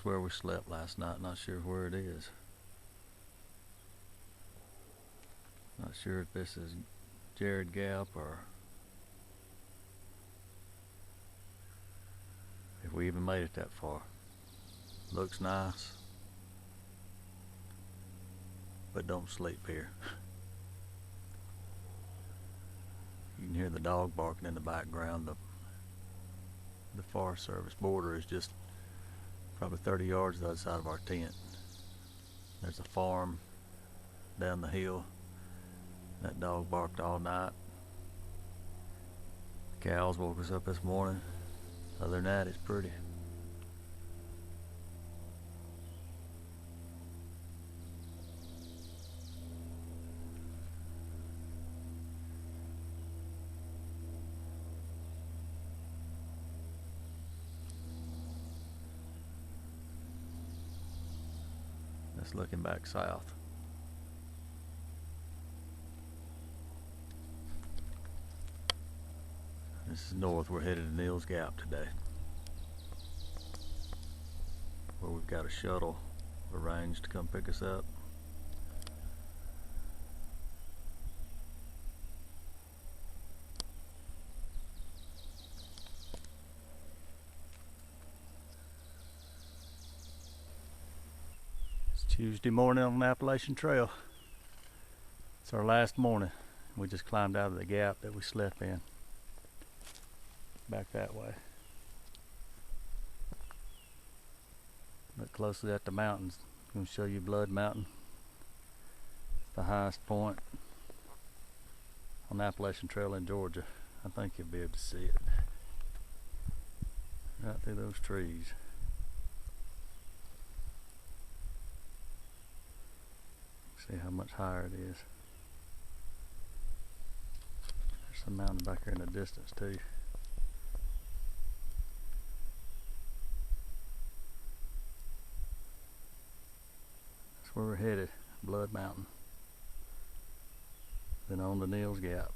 where we slept last night. Not sure where it is. Not sure if this is Jared Gap or if we even made it that far. Looks nice, but don't sleep here. You can hear the dog barking in the background. The Forest Service border is just probably 30 yards to the other side of our tent. There's a farm down the hill. That dog barked all night. Cows woke us up this morning. Other than that, it's pretty. That's looking back south. This is north. We're headed to Neal's Gap today, where we've got a shuttle arranged to come pick us up. It's Tuesday morning on the Appalachian Trail. It's our last morning. We just climbed out of the gap that we slept in. Back that way. Look closely at the mountains. I'm going to show you Blood Mountain. It's the highest point on the Appalachian Trail in Georgia. I think you'll be able to see it right through those trees. See how much higher it is. There's some mountain back here in the distance too. Where we're headed, Blood Mountain, then on to Neal's Gap.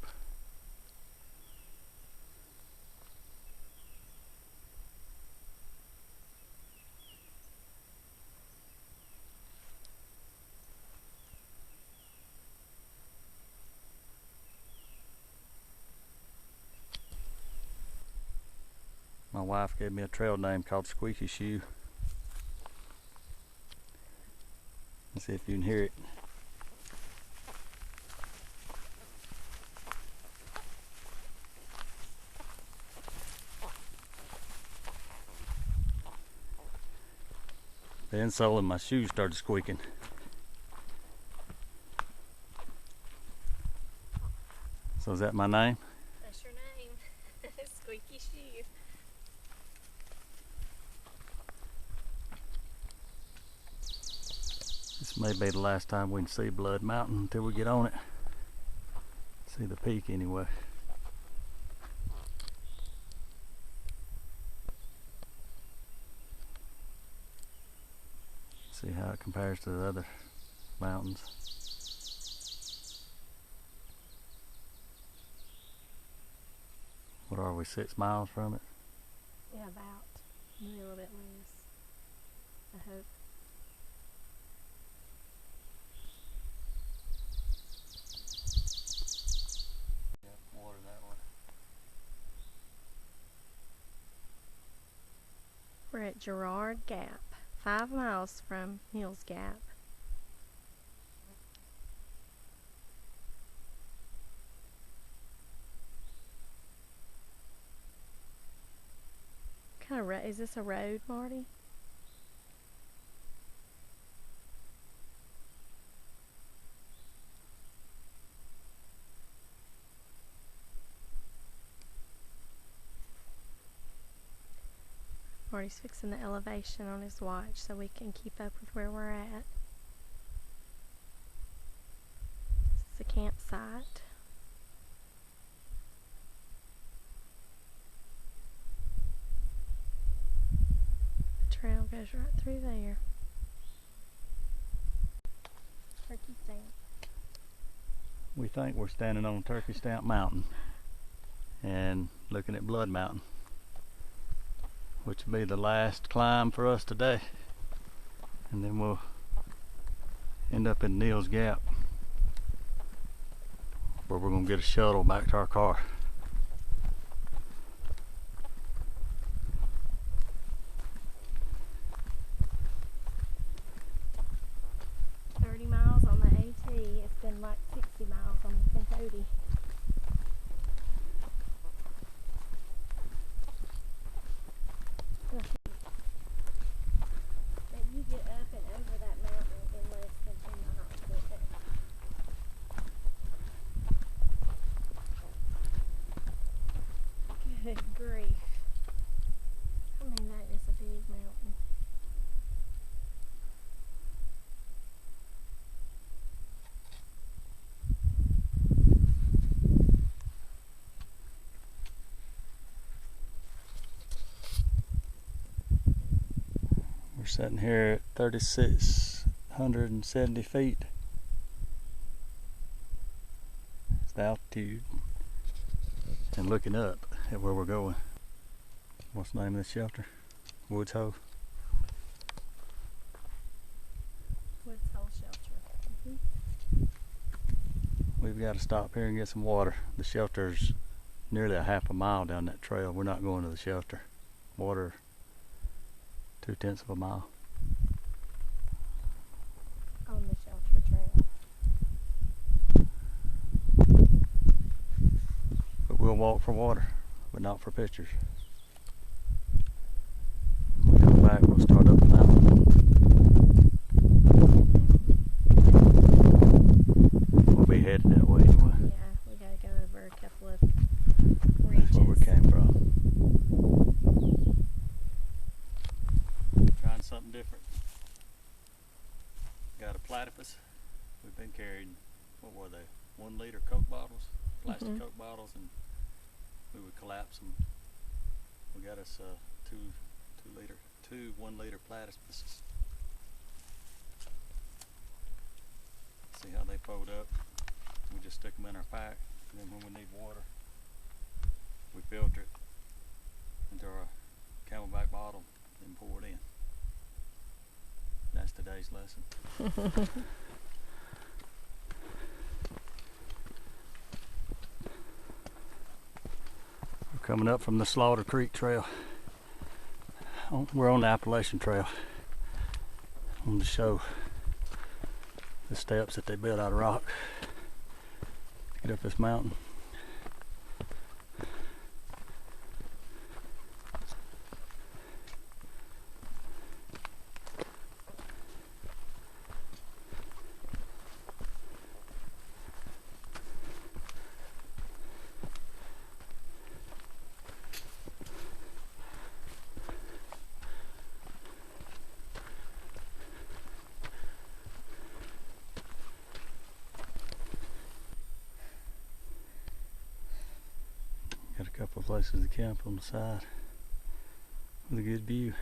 My wife gave me a trail name called Squeaky Shoe. Let's see if you can hear it. The insole of my shoes started squeaking. So is that my name? That's your name. Squeaky Shoe. This may be the last time we can see Blood Mountain until we get on it. See the peak anyway. See how it compares to the other mountains. What are we, 6 miles from it? Yeah, about. Maybe a little bit less, I hope. Water that way. We're at Girard Gap, 5 miles from Neal's Gap. What kind of road is this? A road, Marty? Marty's fixing the elevation on his watch so we can keep up with where we're at. This is a campsite. The trail goes right through there. Turkey Stamp. We think we're standing on Turkey Stamp Mountain and looking at Blood Mountain, which will be the last climb for us today. and then we'll end up in Neal's Gap, where we're gonna get a shuttle back to our car. 30 miles on the AT. It's been like 60 miles on the Kentucky. But you get up and over that mountain in less than 10 miles. Good grief. I mean, that is a big mountain. We're sitting here at 3,670 feet. It's the altitude. And looking up at where we're going. What's the name of this shelter? Woods Hole. Woods Hole Shelter. We've got to stop here and get some water. The shelter's nearly a half a mile down that trail. We're not going to the shelter. Water 2/10 of a mile. On the shelter trail. But we'll walk for water, but not for pictures. When we come back, we'll start up the mountain. We'll be headed that way anyway. Yeah, we gotta go over a couple of ridges. That's where we came from. Trying something different. Got a platypus. We've been carrying, what were they, 1 liter Coke bottles, plastic Coke bottles, and we would collapse them. We got us two 1 liter platypuses. See how they fold up. We just stick them in our pack, and then when we need water, we filter it into our Camelback bottle and pour it in. That's today's lesson. We're coming up from the Slaughter Creek Trail. We're on the Appalachian Trail. On to show the steps that they built out of rock to get up this mountain. Got a couple of places to camp on the side with a good view.